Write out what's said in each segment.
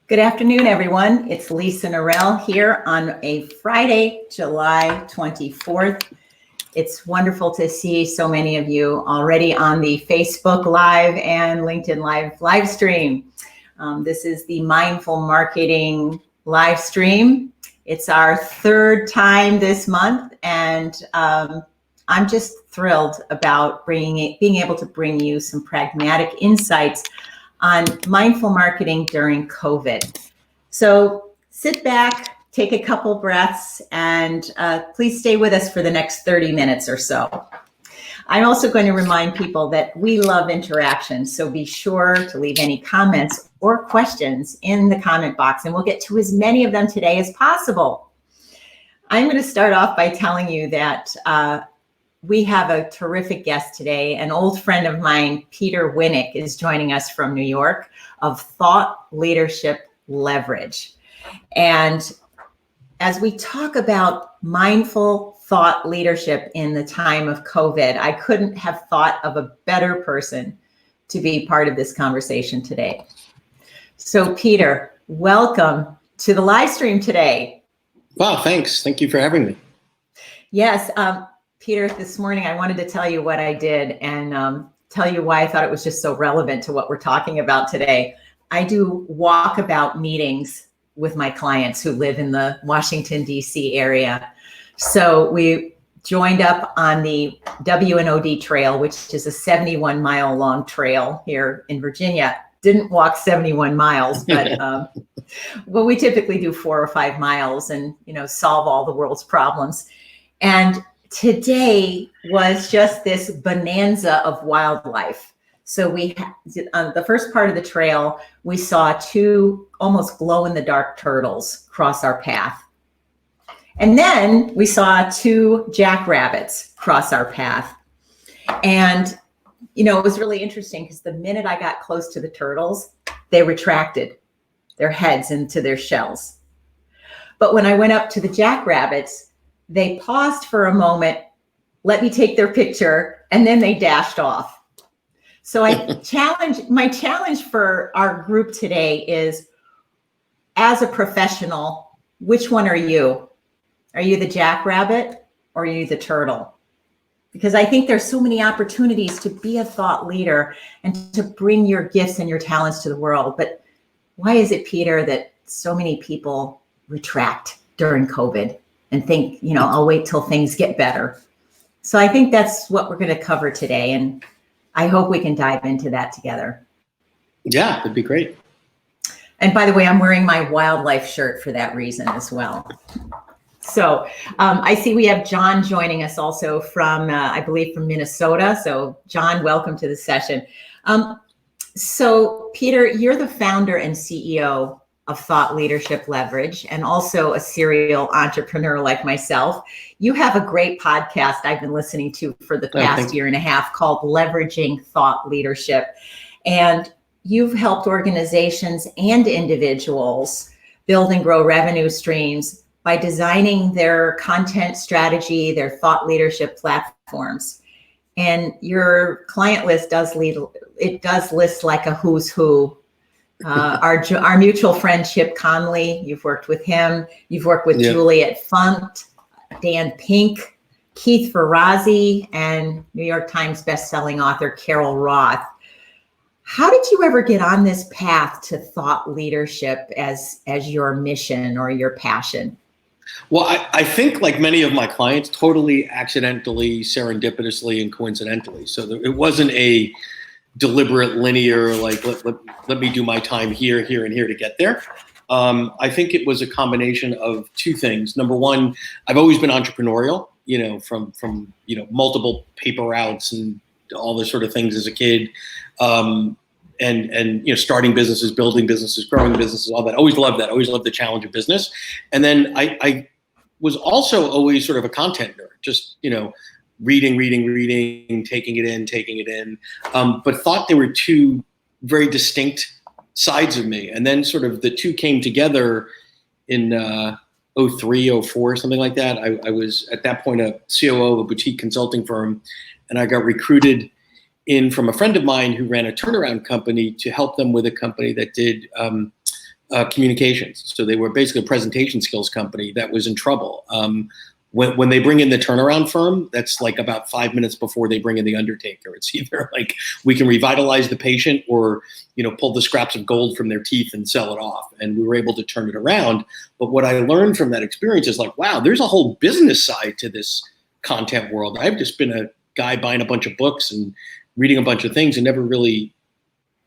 Good afternoon, everyone. It's Lisa Nirell here on a Friday, July 24th. It's wonderful to see so many of you already on the Facebook Live and LinkedIn live stream. This is the Mindful Marketing live stream. It's our third time this month, and I'm just thrilled about being able to bring you some pragmatic insights on mindful marketing during COVID. So sit back, take a couple breaths, and please stay with us for the next 30 minutes or so. I'm also going to remind people that we love interaction, so be sure to leave any comments or questions in the comment box, and we'll get to as many of them today as possible. I'm going to start off by telling you that we have a terrific guest today. An old friend of mine, Peter Winick, is joining us from New York of Thought Leadership Leverage. And as we talk about mindful thought leadership in the time of COVID, I couldn't have thought of a better person to be part of this conversation today. So Peter, welcome to the live stream today. Wow, thanks. Thank you for having me. Yes. Peter, this morning I wanted to tell you what I did and tell you why I thought it was just so relevant to what we're talking about today. I do walkabout meetings with my clients who live in the Washington, D.C. area. So we joined up on the W&OD trail, which is a 71-mile long trail here in Virginia. Didn't walk 71 miles, but well, we typically do 4 or 5 miles and, solve all the world's problems. And today was just this bonanza of wildlife. So we, on the first part of the trail, we saw 2 almost glow-in-the-dark turtles cross our path. And then we saw 2 jackrabbits cross our path. And, it was really interesting because the minute I got close to the turtles, they retracted their heads into their shells. But when I went up to the jackrabbits, they paused for a moment, let me take their picture, and then they dashed off. So my challenge for our group today is, as a professional, which one are you? Are you the jackrabbit or are you the turtle? Because I think there's so many opportunities to be a thought leader and to bring your gifts and your talents to the world. But why is it, Peter, that so many people retract during COVID and think, I'll wait till things get better? So I think that's what we're going to cover today. And I hope we can dive into that together. Yeah, that'd be great. And by the way, I'm wearing my wildlife shirt for that reason as well. So I see we have John joining us also from, I believe, from Minnesota. So John, welcome to the session. So Peter, you're the founder and CEO of Thought Leadership Leverage, and also a serial entrepreneur like myself. You have a great podcast I've been listening to for the past year and a half called Leveraging Thought Leadership. And you've helped organizations and individuals build and grow revenue streams by designing their content strategy, their thought leadership platforms. And your client list does list like a who's who. Our mutual friend, Chip Conley, you've worked with him. You've worked with Juliet Funt, Dan Pink, Keith Ferrazzi, and New York Times bestselling author Carol Roth. How did you ever get on this path to thought leadership as your mission or your passion? Well, I think, like many of my clients, totally accidentally, serendipitously, and coincidentally. So it wasn't a deliberate, linear, like let me do my time here, here, and here to get there. I think it was a combination of 2 things. Number one, I've always been entrepreneurial, from multiple paper routes and all this sort of things as a kid. And starting businesses, building businesses, growing businesses, all that. Always loved that. Always loved the challenge of business. And then I was also always sort of a content nerd, just, reading, taking it in, but thought there were 2 very distinct sides of me. And then sort of the 2 came together in 03, 04, something like that. I was at that point a COO of a boutique consulting firm, and I got recruited in from a friend of mine who ran a turnaround company to help them with a company that did communications. So they were basically a presentation skills company that was in trouble. When they bring in the turnaround firm, that's like about 5 minutes before they bring in the undertaker. It's either like we can revitalize the patient or, pull the scraps of gold from their teeth and sell it off. And we were able to turn it around. But what I learned from that experience is like, wow, there's a whole business side to this content world. I've just been a guy buying a bunch of books and reading a bunch of things and never really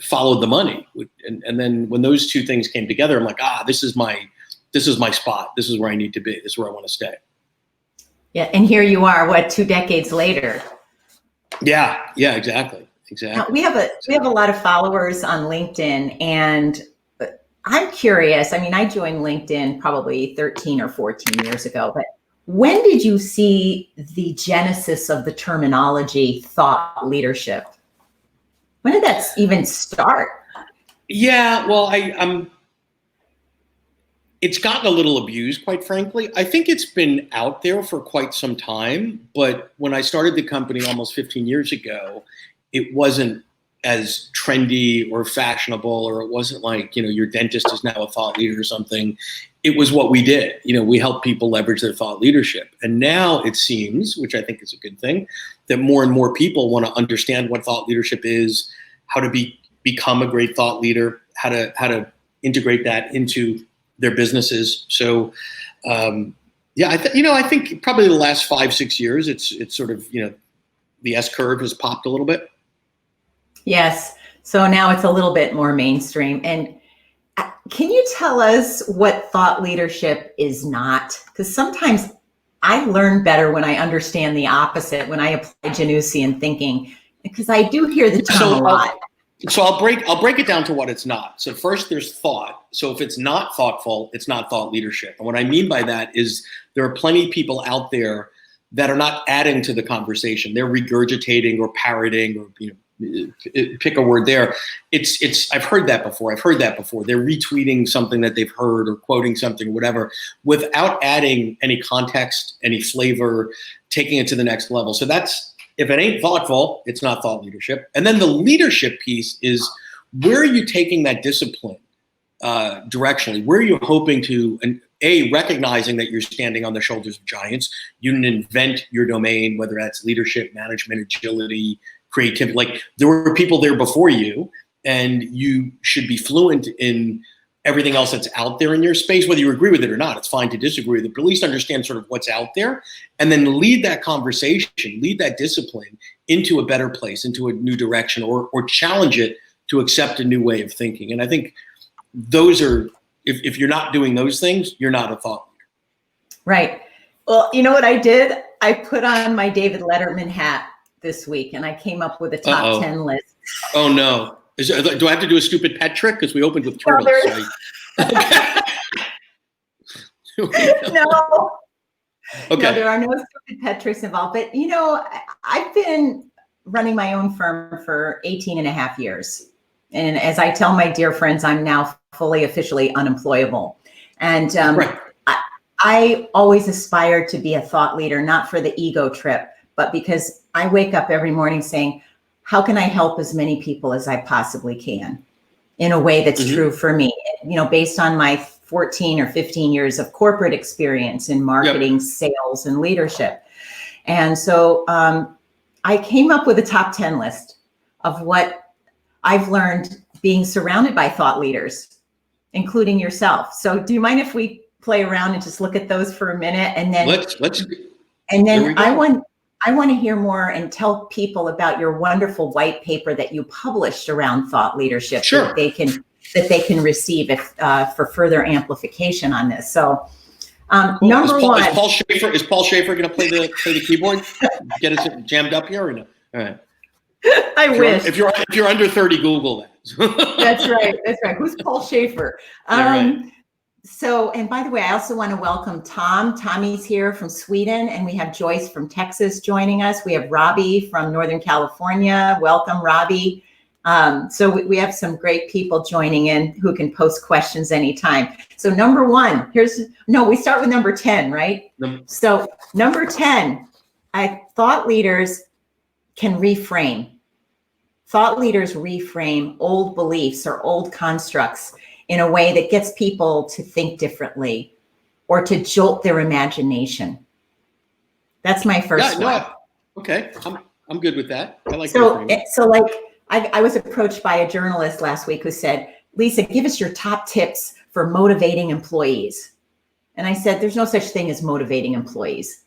followed the money. And then when those two things came together, I'm like, this is my spot. This is where I need to be. This is where I want to stay. Yeah, and here you are, 2 decades later? Yeah, exactly. Now, we have a lot of followers on LinkedIn, and I'm curious. I mean, I joined LinkedIn probably 13 or 14 years ago, but when did you see the genesis of the terminology thought leadership? When did that even start? Yeah, well, it's gotten a little abused, quite frankly. I think it's been out there for quite some time, but when I started the company almost 15 years ago, it wasn't as trendy or fashionable, or it wasn't like, your dentist is now a thought leader or something. It was what we did. We help people leverage their thought leadership. And now it seems, which I think is a good thing, that more and more people want to understand what thought leadership is, how to become a great thought leader, how to integrate that into their businesses. So, I think probably the last 5-6 years, it's sort of, the S curve has popped a little bit. Yes. So now it's a little bit more mainstream. And can you tell us what thought leadership is not? Because sometimes I learn better when I understand the opposite, when I apply Janussi thinking, because I do hear the term a lot. So I'll break it down to what it's not. So first there's thought. So if it's not thoughtful, it's not thought leadership. And what I mean by that is there are plenty of people out there that are not adding to the conversation. They're regurgitating or parroting or, pick a word there. I've heard that before. They're retweeting something that they've heard or quoting something or whatever without adding any context, any flavor, taking it to the next level. So that's, if it ain't thoughtful, it's not thought leadership. And then the leadership piece is, where are you taking that discipline directionally? Where are you hoping to, recognizing that you're standing on the shoulders of giants, you can invent your domain, whether that's leadership, management, agility, creativity. Like, there were people there before you, and you should be fluent in everything else that's out there in your space, whether you agree with it or not. It's fine to disagree with it, but at least understand sort of what's out there, and then lead that conversation, lead that discipline into a better place, into a new direction, or challenge it to accept a new way of thinking. And I think those are, if you're not doing those things, you're not a thought leader. Right. Well, you know what I did? I put on my David Letterman hat this week, and I came up with a top 10 list. Oh no. Do I have to do a stupid pet trick? Because we opened with turtles. No. Okay. No, there are no stupid pet tricks involved. But, I've been running my own firm for 18 and a half years. And as I tell my dear friends, I'm now fully, officially unemployable. And right. I always aspire to be a thought leader, not for the ego trip, but because I wake up every morning saying, how can I help as many people as I possibly can in a way that's true for me? Based on my 14 or 15 years of corporate experience in marketing, sales, and leadership. And so I came up with a top 10 list of what I've learned being surrounded by thought leaders, including yourself. So do you mind if we play around and just look at those for a minute? And then let's and then I want to hear more and tell people about your wonderful white paper that you published around thought leadership. Sure. that they can receive for further amplification on this. So number one. Is Paul Schaefer going to play the keyboard? Get us jammed up here or no? All right. I wish. If you're under 30, Google that. That's right. Who's Paul Schaefer? Right. So, and by the way, I also want to welcome Tom. Tommy's here from Sweden, and we have Joyce from Texas joining us. We have Robbie from Northern California. Welcome, Robbie. So we have some great people joining in who can post questions anytime. So number one, we start with number 10, right? So number 10, thought leaders can reframe. Thought leaders reframe old beliefs or old constructs in a way that gets people to think differently or to jolt their imagination. That's my first one. Okay, I'm good with that. I like so like I was approached by a journalist last week who said, Lisa, give us your top tips for motivating employees. And I said, there's no such thing as motivating employees.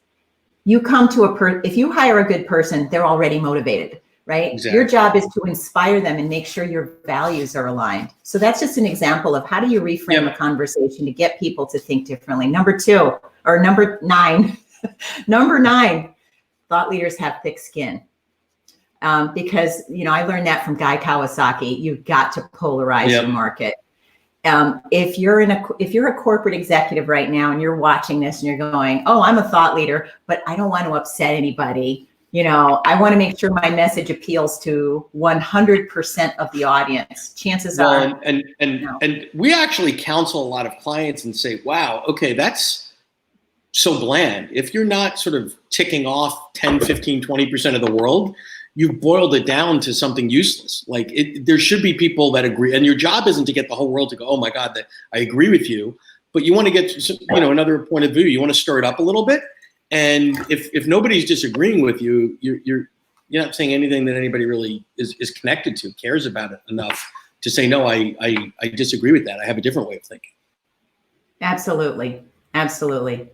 You come to if you hire a good person, they're already motivated, right? Exactly. Your job is to inspire them and make sure your values are aligned. So that's just an example of how do you reframe a conversation to get people to think differently. Number 9, number 9, thought leaders have thick skin. Because, I learned that from Guy Kawasaki. You've got to polarize your market. If you're a corporate executive right now and you're watching this and you're going, oh, I'm a thought leader, but I don't want to upset anybody. I want to make sure my message appeals to 100% of the audience. Chances are. And we actually counsel a lot of clients and say, wow, okay, that's so bland. If you're not sort of ticking off 10, 15, 20% of the world, you've boiled it down to something useless. Like there should be people that agree, and your job isn't to get the whole world to go, oh my God, that I agree with you, but you want to get, another point of view. You want to stir it up a little bit. And if nobody's disagreeing with you, you're not saying anything that anybody really is connected to, cares about it enough to say, no, I disagree with that. I have a different way of thinking. Absolutely. Absolutely.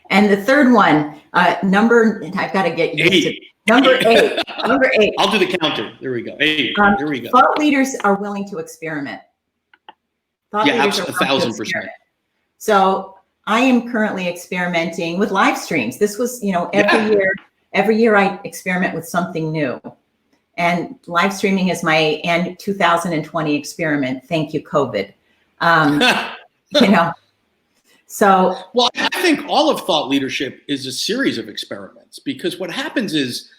And the third one, I've got to get used to Number 8. I'll do the counter. There we go. 8. There we go. Thought leaders are willing to experiment. Thought leaders are 1,000%. So I am currently experimenting with live streams. This was, every year I experiment with something new. And live streaming is my 2020 experiment. Thank you, COVID. So. Well, I think all of thought leadership is a series of experiments, because what happens is,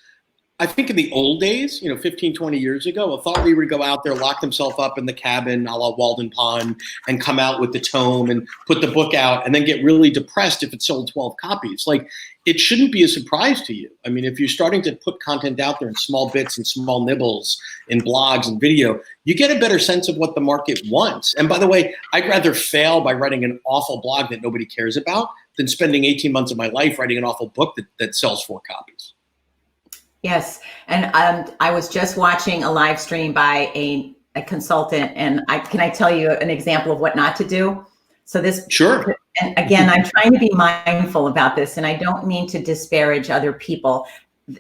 I think in the old days, 15, 20 years ago, a thought leader would go out there, lock himself up in the cabin, a la Walden Pond, and come out with the tome and put the book out and then get really depressed if it sold 12 copies. Like, it shouldn't be a surprise to you. I mean, if you're starting to put content out there in small bits and small nibbles in blogs and video, you get a better sense of what the market wants. And by the way, I'd rather fail by writing an awful blog that nobody cares about than spending 18 months of my life writing an awful book that sells 4 copies. Yes. And I was just watching a live stream by a consultant, and can I tell you an example of what not to do? So this, sure. And again, I'm trying to be mindful about this, and I don't mean to disparage other people.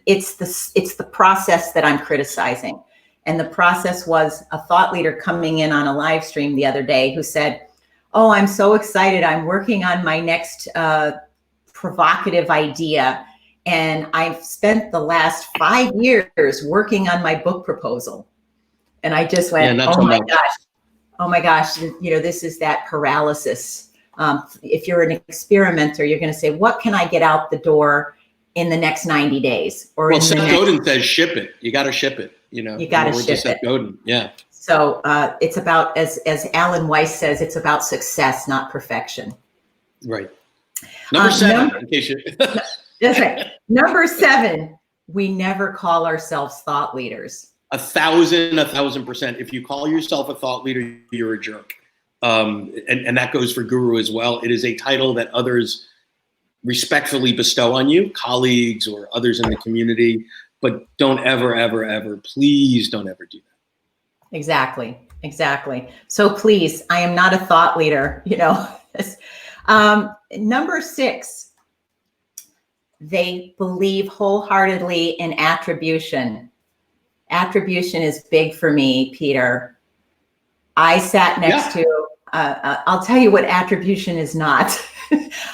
It's the process that I'm criticizing. And the process was a thought leader coming in on a live stream the other day who said, oh, I'm so excited. I'm working on my next provocative idea. And I've spent the last 5 years working on my book proposal. And I just went, oh my gosh, this is that paralysis. If you're an experimenter, you're going to say, what can I get out the door in the next 90 days? Or Seth Godin says, ship it. You got to ship it. You got to ship it. Godin. Yeah. So it's about, as Alan Weiss says, it's about success, not perfection. Right. Number 7, in case you... That's right. Number 7, we never call ourselves thought leaders. 1,000%. If you call yourself a thought leader, you're a jerk. And that goes for guru as well. It is a title that others respectfully bestow on you, colleagues or others in the community, but don't ever, please don't ever do that. Exactly. So please, I am not a thought leader, Number 6, they believe wholeheartedly in attribution. Attribution is big for me, Peter. I sat next to, I'll tell you what attribution is not.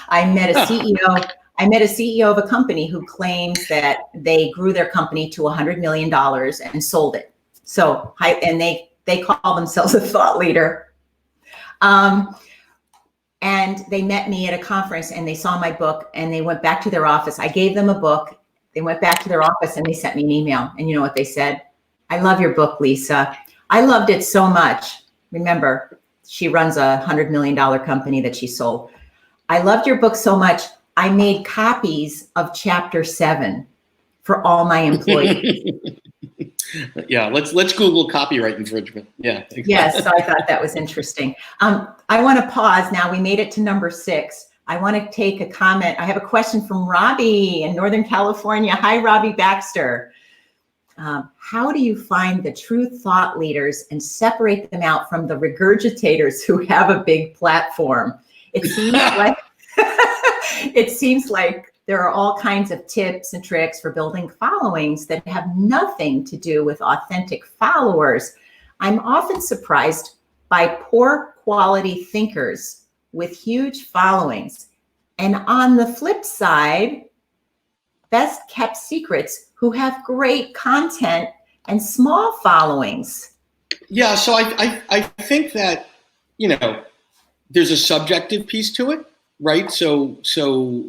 I met a CEO of a company who claims that they grew their company to $100 million and sold it. So, and they call themselves a thought leader. And they met me at a conference and they saw my book and they went back to their office. I gave them a book. They went back to their office and they sent me an email. And you know what they said? I love your book, Lisa. I loved it so much. Remember, she runs a $100 million company that she sold. I loved your book so much. I made copies of chapter 7 for all my employees. Yeah, let's Google copyright infringement. Yeah. Yes, so I thought that was interesting. I want to pause now. We made it to number 6. I want to take a comment. I have a question from Robbie in Northern California. Hi, Robbie Baxter. How do you find the true thought leaders and separate them out from the regurgitators who have a big platform? It seems like it seems like there are all kinds of tips and tricks for building followings that have nothing to do with authentic followers. I'm often surprised by poor quality thinkers with huge followings. And on the flip side, best kept secrets who have great content and small followings. Yeah, so I think that, there's a subjective piece to it, right? So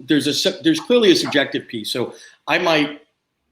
there's clearly a subjective piece. So I might,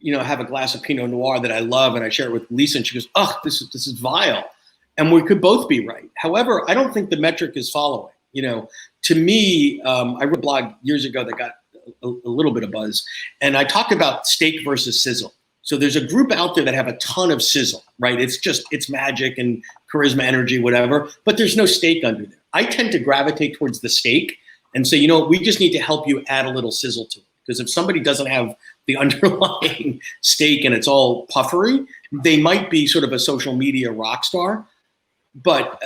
have a glass of Pinot Noir that I love and I share it with Lisa and she goes, "Oh, this is vile." And we could both be right. However, I don't think the metric is following. To me, I wrote a blog years ago that got a little bit of buzz, and I talked about steak versus sizzle. So there's a group out there that have a ton of sizzle, right? It's magic and charisma, energy, whatever, but there's no steak under there. I tend to gravitate towards the steak and say, we just need to help you add a little sizzle to it. Because if somebody doesn't have the underlying steak and it's all puffery, they might be sort of a social media rock star, but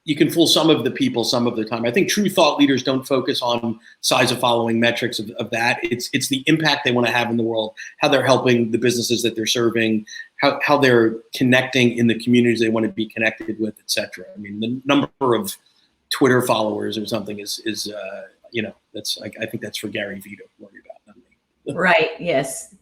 you can fool some of the people some of the time. I think true thought leaders don't focus on size of following metrics of that. It's the impact they want to have in the world, how they're helping the businesses that they're serving, how they're connecting in the communities they want to be connected with, et cetera. I mean, the number of Twitter followers or something is that's I think that's for Gary Vee to worry about, not me. Right. Yes.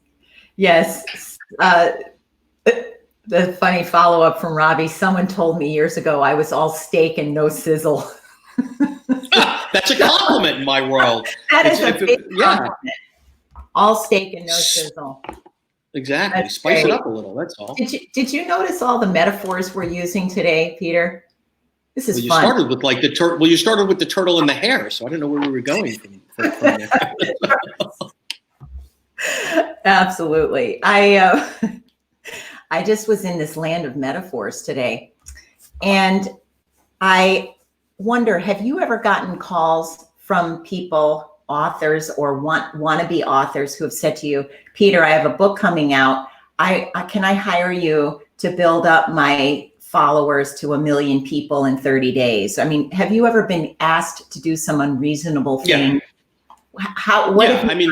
The funny follow-up from Robbie, someone told me years ago I was all steak and no sizzle. That's a compliment in my world. That is a big compliment. All steak and no sizzle. Exactly. That's Spice great. it up a little, that's all. Did you notice all the metaphors we're using today, Peter? This is you fun. Started with like you started with the turtle and the hare, so I don't know where we were going from there. Absolutely. I just was in this land of metaphors today. And I wonder, have you ever gotten calls from people, authors or wannabe authors who have said to you, "Peter, I have a book coming out. Can I hire you to build up my followers to 1 million people in 30 days? I mean, have you ever been asked to do some unreasonable thing? Yeah.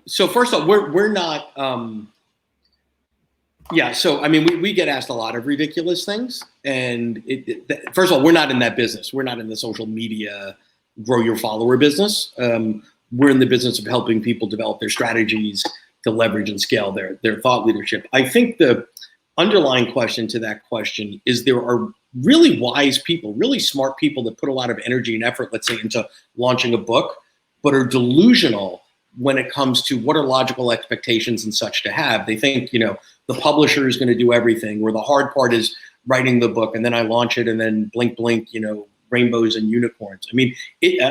So first off, we're not, so, we get asked a lot of ridiculous things. And first of all, we're not in that business. We're not in the social media, grow your follower business. We're in the business of helping people develop their strategies to leverage and scale their thought leadership. I think the underlying question to that question is there are really wise people, really smart people that put a lot of energy and effort, let's say, into launching a book, but are delusional when it comes to what are logical expectations and such to have. They think, the publisher is going to do everything, where the hard part is writing the book, and then I launch it, and then blink, blink, rainbows and unicorns. I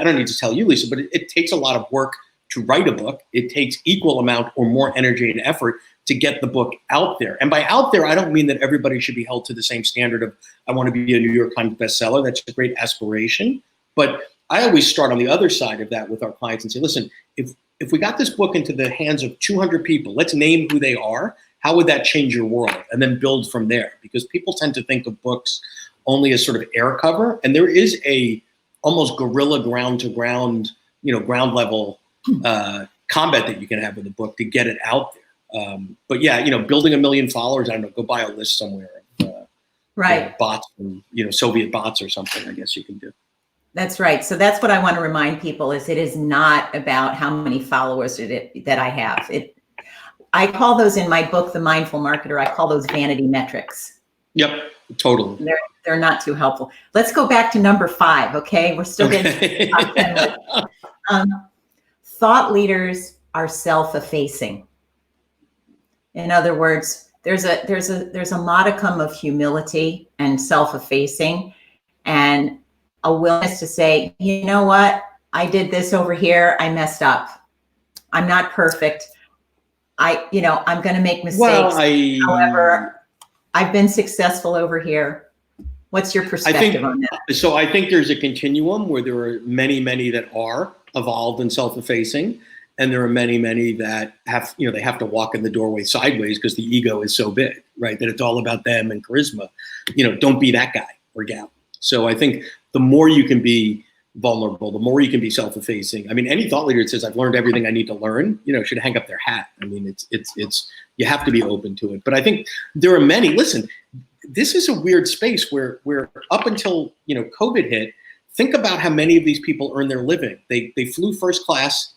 don't need to tell you, Lisa, but it takes a lot of work to write a book. It takes equal amount or more energy and effort to get the book out there. And by out there, I don't mean that everybody should be held to the same standard of, I want to be a New York Times bestseller. That's a great aspiration. But I always start on the other side of that with our clients and say, listen, if we got this book into the hands of 200 people, let's name who they are. How would that change your world? And then build from there. Because people tend to think of books only as sort of air cover. And there is a almost guerrilla ground to ground, ground level combat that you can have with a book to get it out there. But yeah, building 1 million followers, I don't know, go buy a list somewhere. Right. Bots from, Soviet bots or something, I guess you can do. That's right. So that's what I want to remind people is it is not about how many followers that I have. I call those in my book, The Mindful Marketer, I call those vanity metrics. Yep, totally. They're not too helpful. Let's go back to number 5, okay? We're still getting to the top 10 list. Thought leaders are self-effacing. In other words, there's a modicum of humility and self-effacing and a willingness to say, you know what? I did this over here. I messed up. I'm not perfect. I'm going to make mistakes. Well, However, I've been successful over here. What's your perspective on that? So I think there's a continuum where there are many, many that are evolved and self-effacing, and there are many, many that have, they have to walk in the doorway sideways because the ego is so big, right? That it's all about them and charisma. Don't be that guy or gal. So I think the more you can be vulnerable, the more you can be self-effacing. I mean, any thought leader that says, I've learned everything I need to learn, should hang up their hat. I mean, it's you have to be open to it. But I think there are many, listen, this is a weird space where up until, COVID hit, think about how many of these people earn their living. They flew first class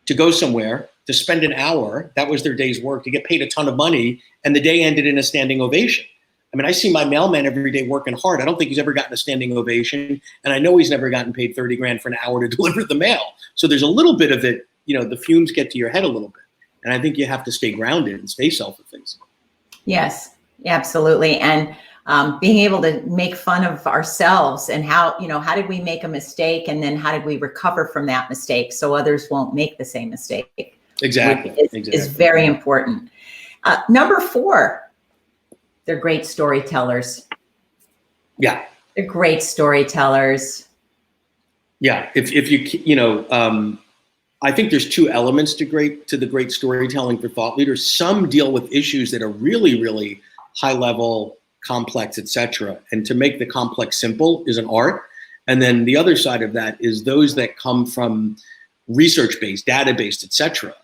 to go somewhere, to spend an hour, that was their day's work, to get paid a ton of money, and the day ended in a standing ovation. I mean, I see my mailman every day working hard. I don't think he's ever gotten a standing ovation, and I know he's never gotten paid 30 grand for an hour to deliver the mail. So there's a little bit of it, the fumes get to your head a little bit. And I think you have to stay grounded and stay self-effacing. Yes, absolutely. And being able to make fun of ourselves and how did we make a mistake, and then how did we recover from that mistake so others won't make the same mistake. Exactly. Is very important. Number 4, they're great storytellers. Yeah. They're great storytellers. Yeah. If you I think there's 2 elements to the great storytelling for thought leaders. Some deal with issues that are really, really high level, complex, etc. And to make the complex simple is an art. And then the other side of that is those that come from research-based, data-based, etc.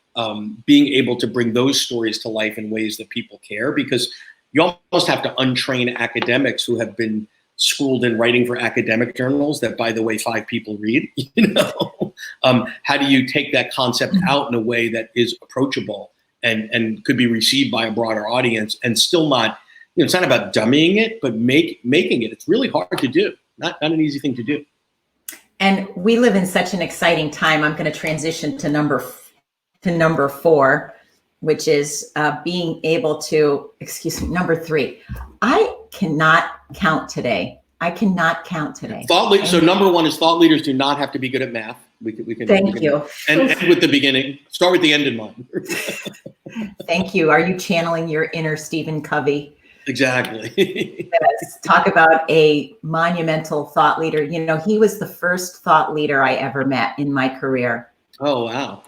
Being able to bring those stories to life in ways that people care, because you almost have to untrain academics who have been schooled in writing for academic journals that, by the way, 5 people read. How do you take that concept out in a way that is approachable and could be received by a broader audience, and still not, it's not about dummying it, but making it. It's really hard to do. Not an easy thing to do. And we live in such an exciting time. I'm going to transition to number 4, which is being able to, number 3. I cannot count today. So number 1 is thought leaders do not have to be good at math. We can Thank you. And end with the beginning. Start with the end in mind. Thank you. Are you channeling your inner Stephen Covey? Exactly. Yes. Talk about a monumental thought leader. He was the first thought leader I ever met in my career. Oh, wow.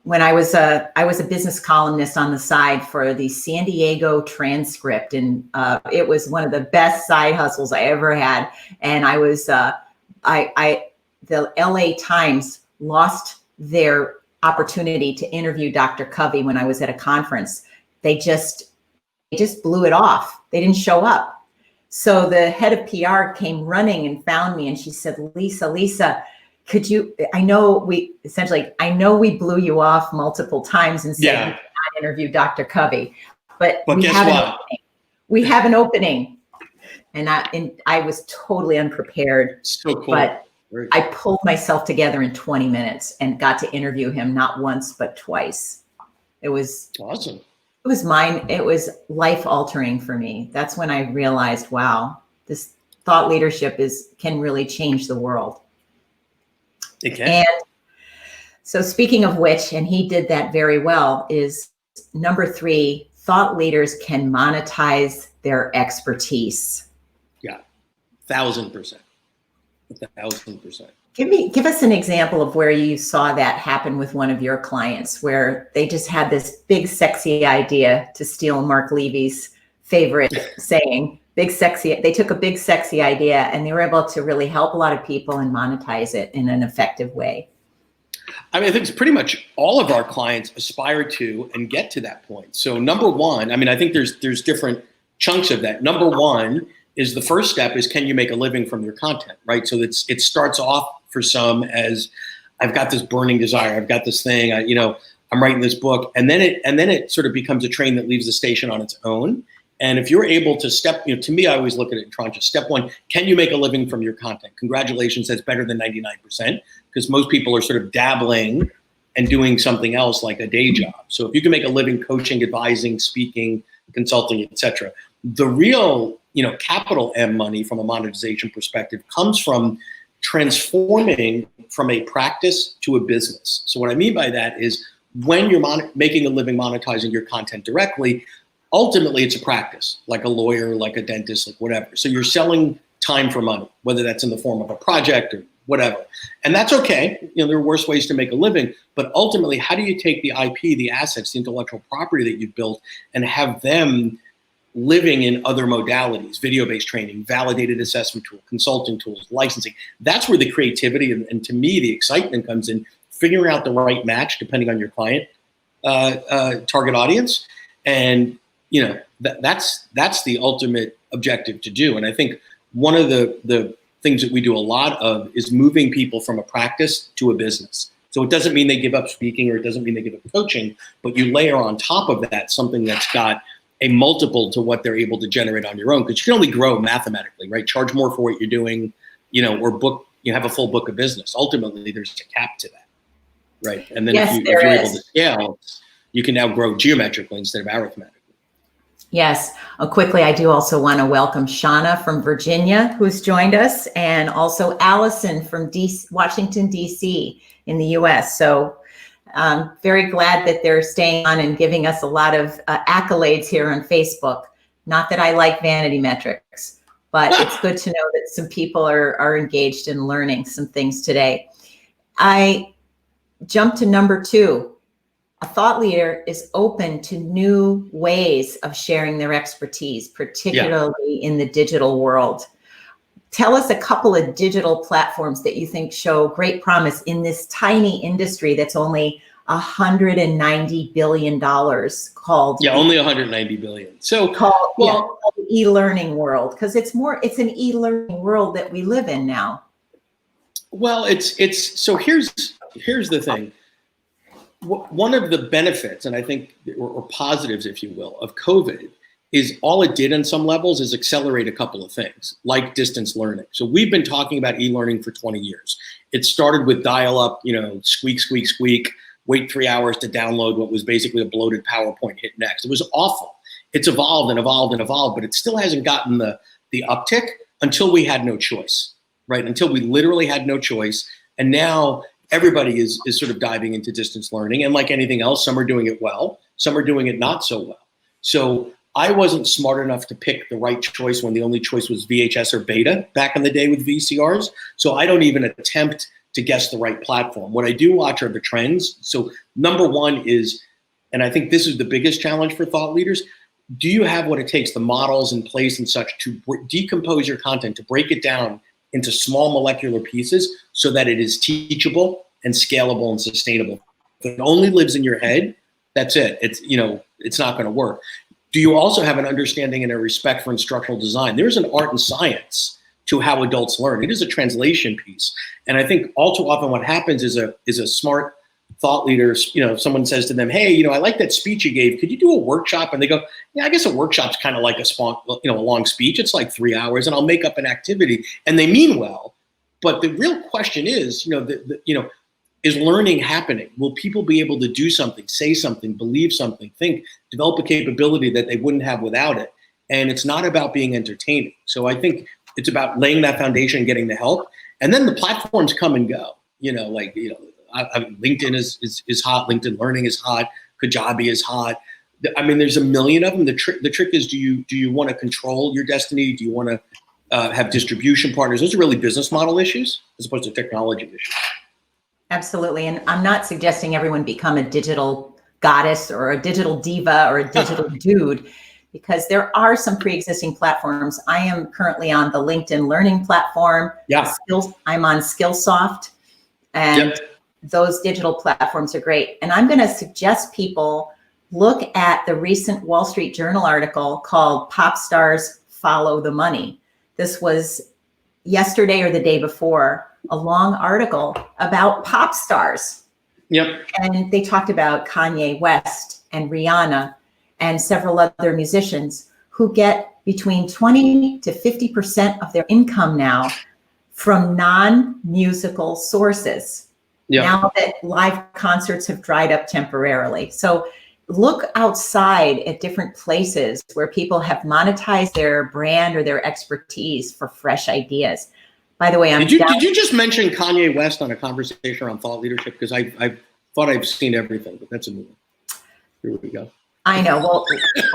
When I was a business columnist on the side for the San Diego Transcript, and it was one of the best side hustles I ever had. And I was the LA Times lost their opportunity to interview Dr. Covey when I was at a conference. They just blew it off. They didn't show up. So the head of PR came running and found me, and she said, Lisa, I know we blew you off multiple times and said you cannot interview Dr. Covey, but guess what? We have an opening. And I was totally unprepared. So cool. But I pulled myself together in 20 minutes and got to interview him not once, but twice. It was awesome. It was life altering for me. That's when I realized, wow, this thought leadership can really change the world. It can. And so speaking of which, and he did that very well, is number 3, thought leaders can monetize their expertise. Yeah, 1,000%. 1,000%. Give us an example of where you saw that happen with one of your clients, where they just had this big, sexy idea, to steal Mark Levy's favorite saying, they took a big, sexy idea and they were able to really help a lot of people and monetize it in an effective way. I mean, I think it's pretty much all of our clients aspire to and get to that point. So number 1, I mean, I think there's different chunks of that. Number 1 is the first step is, can you make a living from your content, right? So it starts off for some as, I've got this burning desire, I've got this thing, I'm writing this book, and then it sort of becomes a train that leaves the station on its own. And if you're able to to me, I always look at it in tranches. Step 1, can you make a living from your content? Congratulations, that's better than 99%, because most people are sort of dabbling and doing something else like a day job. So if you can make a living coaching, advising, speaking, consulting, etc., the real capital M money from a monetization perspective comes from transforming from a practice to a business. So what I mean by that is, when you're making a living monetizing your content directly, ultimately it's a practice, like a lawyer, like a dentist, like whatever. So you're selling time for money, whether that's in the form of a project or whatever. And that's okay. You know, there are worse ways to make a living, but ultimately, how do you take the IP, the assets, the intellectual property that you've built and have them living in other modalities, video-based training, validated assessment tool, consulting tools, licensing? That's where the creativity and to me, the excitement comes in, figuring out the right match depending on your client target audience. And, you know, that's the ultimate objective to do. And I think one of the things that we do a lot of is moving people from a practice to a business. So it doesn't mean they give up speaking, or it doesn't mean they give up coaching, but you layer on top of that something that's got a multiple to what they're able to generate on your own, because you can only grow mathematically, right? Charge more for what you're doing, you know, or you have a full book of business. Ultimately, there's a cap to that, right? And then Yes, if you're able to scale, you can now grow geometrically instead of arithmetically. Yes. Quickly, I do also want to welcome Shauna from Virginia, who's joined us, and also Allison from Washington, D.C. in the U.S. So very glad that they're staying on and giving us a lot of accolades here on Facebook. Not that I like vanity metrics, but it's good to know that some people are engaged in learning some things today. I jump to number 2. A thought leader is open to new ways of sharing their expertise, particularly in the digital world. Tell us a couple of digital platforms that you think show great promise in this tiny industry that's only $190 billion called. Yeah, only 190 billion. So called the e-learning world, because it's an e-learning world that we live in now. Well, so here's the thing. One of the benefits, and I think, or positives, if you will, of COVID is all it did on some levels is accelerate a couple of things, like distance learning. So we've been talking about e-learning for 20 years. It started with dial-up, you know, squeak, squeak, squeak, wait 3 hours to download what was basically a bloated PowerPoint, hit next. It was awful. It's evolved and evolved and evolved, but it still hasn't gotten the uptick until we had no choice, right? Until we literally had no choice. And now everybody is sort of diving into distance learning. And like anything else, some are doing it well, some are doing it not so well. So I wasn't smart enough to pick the right choice when the only choice was VHS or beta back in the day with VCRs. So I don't even attempt to guess the right platform. What I do watch are the trends. So number 1 is, and I think this is the biggest challenge for thought leaders, do you have what it takes, the models in place and such, to decompose your content, to break it down into small molecular pieces so that it is teachable and scalable and sustainable? If it only lives in your head, that's it. It's not going to work. Do you also have an understanding and a respect for instructional design? There's an art and science to how adults learn. It is a translation piece. And I think all too often what happens is a smart thought leader, someone says to them, hey, I like that speech you gave. Could you do a workshop? And they go, yeah, I guess a workshop's kind of like a long speech. It's like 3 hours and I'll make up an activity. And they mean well. But the real question is, is learning happening? Will people be able to do something, say something, believe something, think, develop a capability that they wouldn't have without it? And it's not about being entertaining. So I think it's about laying that foundation and getting the help. And then the platforms come and go. LinkedIn is hot. LinkedIn Learning is hot. Kajabi is hot. I mean, there's a million of them. The trick is, do you want to control your destiny? Do you want to have distribution partners? Those are really business model issues as opposed to technology issues. Absolutely. And I'm not suggesting everyone become a digital goddess or a digital diva or a digital dude, because there are some pre-existing platforms. I am currently on the LinkedIn Learning platform. Yeah. I'm on Skillsoft, and those digital platforms are great. And I'm going to suggest people look at the recent Wall Street Journal article called Pop Stars Follow the Money. This was yesterday or the day before, a long article about pop stars. Yep. And they talked about Kanye West and Rihanna and several other musicians who get between 20 to 50% of their income now from non-musical sources. Yep. Now that live concerts have dried up temporarily. So look outside at different places where people have monetized their brand or their expertise for fresh ideas. By the way, did you just mention Kanye West on a conversation around thought leadership? Because I thought I've seen everything, but that's a new one. Here we go. I know. Well,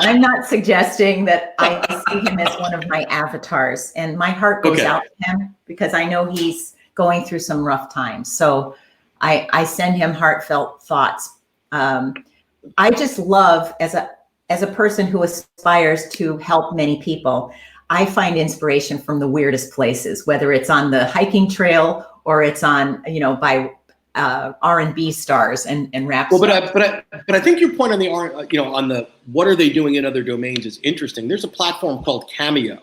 I'm not suggesting that I see him as one of my avatars, and my heart goes out to him because I know he's going through some rough times. So I send him heartfelt thoughts. I just love, as a person who aspires to help many people, I find inspiration from the weirdest places, whether it's on the hiking trail or it's on, by R&B stars and rap stars. Well, but I think your point on the on the what are they doing in other domains is interesting. There's a platform called Cameo,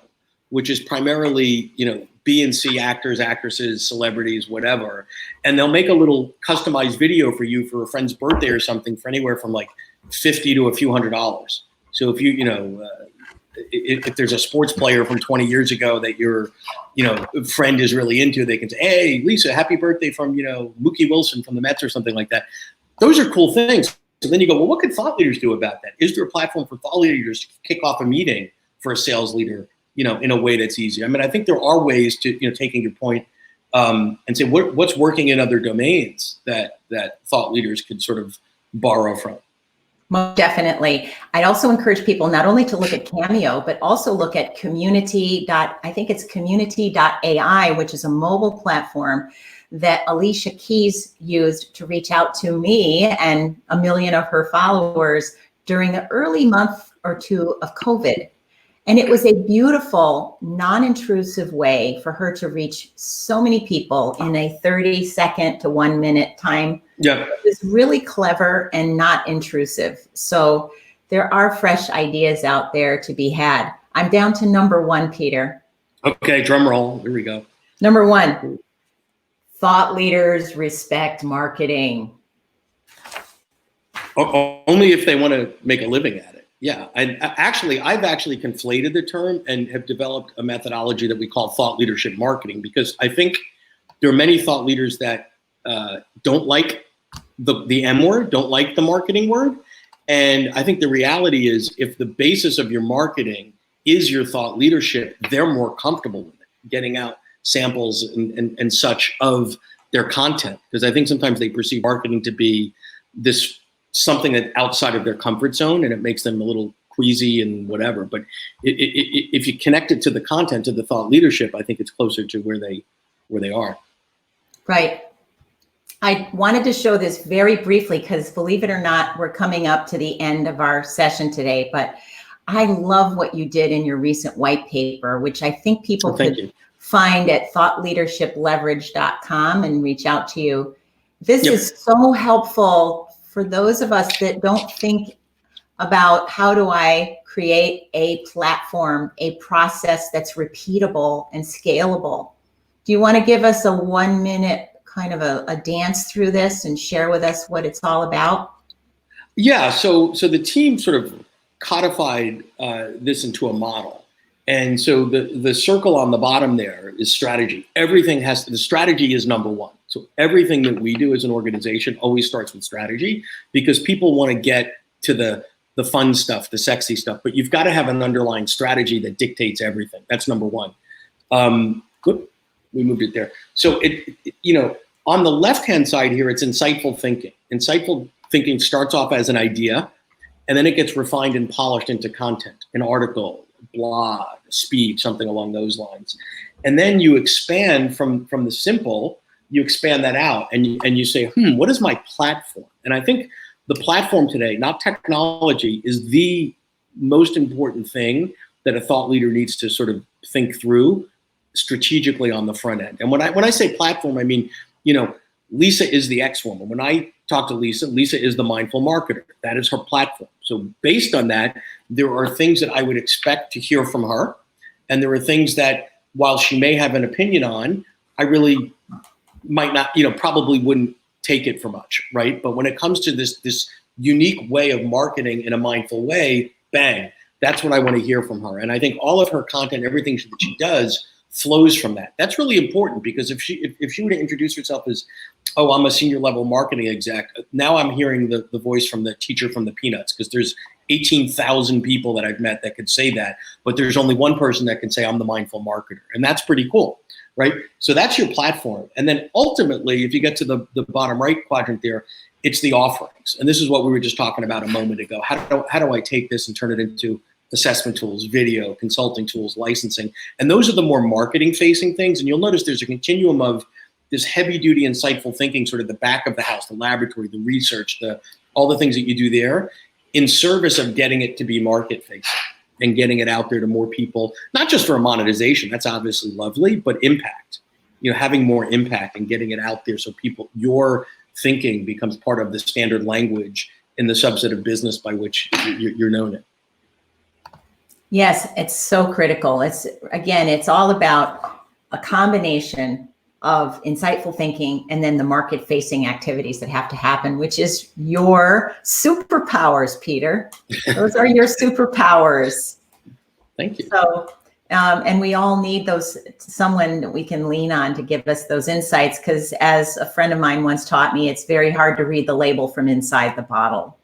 which is primarily B and C actors, actresses, celebrities, whatever, and they'll make a little customized video for you for a friend's birthday or something for anywhere from like $50 to a few $100s. So if if there's a sports player from 20 years ago that your friend is really into, they can say, hey, Lisa, happy birthday from Mookie Wilson from the Mets or something like that. Those are cool things. So then you go, well, what could thought leaders do about that? Is there a platform for thought leaders to kick off a meeting for a sales leader, in a way that's easy? I mean, I think there are ways to, taking your point, and say what's working in other domains that thought leaders could sort of borrow from. Most definitely. I'd also encourage people not only to look at Cameo, but also look at community.ai, which is a mobile platform that Alicia Keys used to reach out to me and 1 million of her followers during the early month or two of COVID. And it was a beautiful, non-intrusive way for her to reach so many people in a 30-second to 1 minute time. Yeah. It was really clever and not intrusive. So there are fresh ideas out there to be had. I'm down to number 1, Peter. Okay, drum roll. Here we go. Number 1, thought leaders respect marketing. Only if they want to make a living at it. Yeah, and I've actually conflated the term and have developed a methodology that we call thought leadership marketing, because I think there are many thought leaders that don't like the M word, don't like the marketing word. And I think the reality is, if the basis of your marketing is your thought leadership, they're more comfortable with it, getting out samples and such of their content. Because I think sometimes they perceive marketing to be this something that outside of their comfort zone, and it makes them a little queasy and whatever. But if you connect it to the content, to the thought leadership, I think it's closer to where they are. Right. I wanted to show this very briefly because, believe it or not, we're coming up to the end of our session today. But I love what you did in your recent white paper, which I think people could find at thoughtleadershipleverage.com and reach out to you. This is so helpful for those of us that don't think about how do I create a platform, a process that's repeatable and scalable. Do you want to give us a 1 minute kind of a dance through this and share with us what it's all about? Yeah, so the team sort of codified this into a model. And so the circle on the bottom there is strategy. The strategy is number 1. So everything that we do as an organization always starts with strategy, because people want to get to the fun stuff, the sexy stuff, but you've got to have an underlying strategy that dictates everything. That's number 1. Good, we moved it there. So on the left-hand side here, it's insightful thinking. Insightful thinking starts off as an idea, and then it gets refined and polished into content, an article, blog, speech, something along those lines. And then you expand from the simple. You expand that out and you say, what is my platform? And I think the platform today, not technology, is the most important thing that a thought leader needs to sort of think through strategically on the front end. And when I say platform, I mean, Lisa is the X woman. When I talk to Lisa, Lisa is the mindful marketer. That is her platform. So based on that, there are things that I would expect to hear from her. And there are things that, while she may have an opinion on, I really might not, probably wouldn't take it for much, right? But when it comes to this unique way of marketing in a mindful way, bang, that's what I want to hear from her. And I think all of her content, everything that she does, flows from that. That's really important, because if she were to introduce herself as, oh, I'm a senior level marketing exec, now I'm hearing the voice from the teacher from the Peanuts, because there's 18,000 people that I've met that could say that, but there's only one person that can say I'm the mindful marketer. And that's pretty cool, right? So that's your platform. And then ultimately, if you get to the bottom right quadrant there, it's the offerings. And this is what we were just talking about a moment ago. How do I take this and turn it into assessment tools, video, consulting tools, licensing? And those are the more marketing facing things. And you'll notice there's a continuum of this heavy duty, insightful thinking, sort of the back of the house, the laboratory, the research, all the things that you do there in service of getting it to be market facing and getting it out there to more people, not just for a monetization, that's obviously lovely, but impact, having more impact and getting it out there so people, your thinking becomes part of the standard language in the subset of business by which you're known in. Yes, it's so critical. It's all about a combination of insightful thinking and then the market-facing activities that have to happen, which is your superpowers, Peter. Those are your superpowers. Thank you. So, and we all need someone that we can lean on to give us those insights, because as a friend of mine once taught me, it's very hard to read the label from inside the bottle.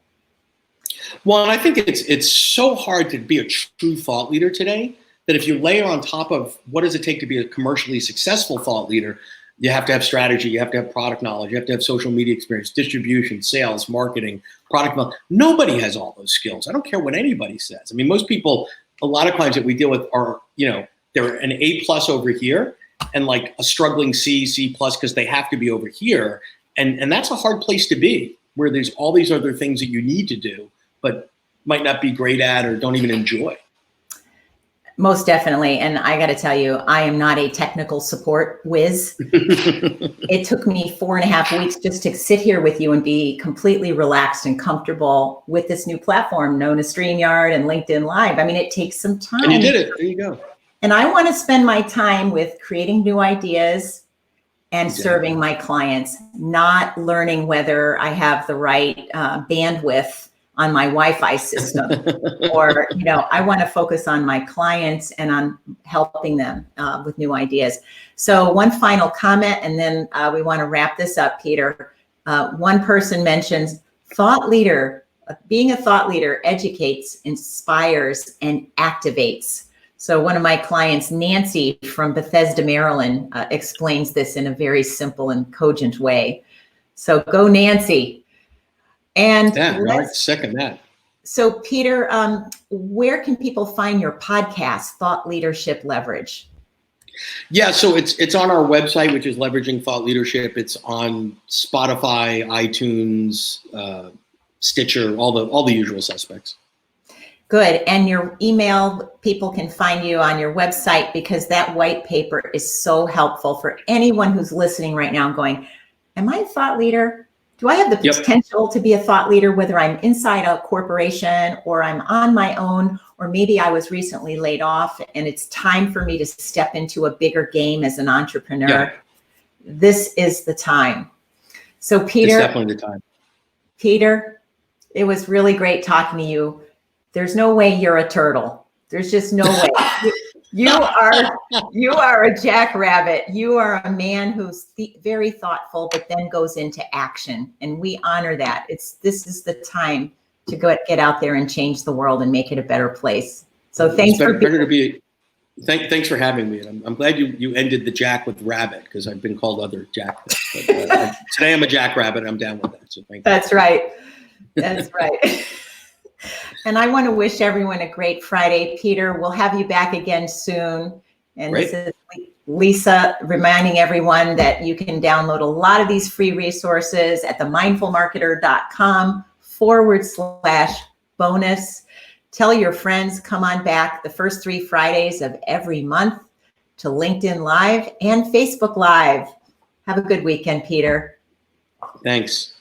Well, and I think it's so hard to be a true thought leader today that if you layer on top of what does it take to be a commercially successful thought leader, you have to have strategy, you have to have product knowledge, you have to have social media experience, distribution, sales, marketing, product knowledge. Nobody has all those skills. I don't care what anybody says. I mean, most people, a lot of clients that we deal with are, they're an A+ over here and like a struggling C+, because they have to be over here. And that's a hard place to be, where there's all these other things that you need to do, but might not be great at or don't even enjoy. Most definitely. And I got to tell you, I am not a technical support whiz. It took me 4.5 weeks just to sit here with you and be completely relaxed and comfortable with this new platform known as StreamYard and LinkedIn Live. I mean, it takes some time. And you did it. There you go. And I want to spend my time with creating new ideas and serving my clients, not learning whether I have the right bandwidth on my Wi-Fi system, or, I want to focus on my clients and on helping them with new ideas. So one final comment, and then we want to wrap this up, Peter. One person mentions being a thought leader educates, inspires, and activates. So one of my clients, Nancy from Bethesda, Maryland, explains this in a very simple and cogent way. So go, Nancy. And I second that. So Peter, where can people find your podcast, Thought Leadership Leverage? Yeah, so it's on our website, which is Leveraging Thought Leadership. It's on Spotify, iTunes, Stitcher, all the usual suspects. Good. And your email, people can find you on your website, because that white paper is so helpful for anyone who's listening right now going, am I a thought leader? Do I have the potential to be a thought leader, whether I'm inside a corporation or I'm on my own, or maybe I was recently laid off and it's time for me to step into a bigger game as an entrepreneur? Yeah. This is the time. So Peter, it's definitely the time. Peter, it was really great talking to you. There's no way you're a turtle. There's just no way. You are a jackrabbit. You are a man who's very thoughtful, but then goes into action, and we honor that. This is the time to get out there and change the world and make it a better place. So thanks thanks for having me. And I'm glad you ended the jack with rabbit, because I've been called other jack. But, today I'm a jackrabbit. I'm down with that. So thank you. That's right. That's right. And I want to wish everyone a great Friday. Peter, we'll have you back again soon. And Great. This is Lisa reminding everyone that you can download a lot of these free resources at themindfulmarketer.com/bonus. Tell your friends, come on back the first 3 Fridays of every month to LinkedIn Live and Facebook Live. Have a good weekend, Peter. Thanks.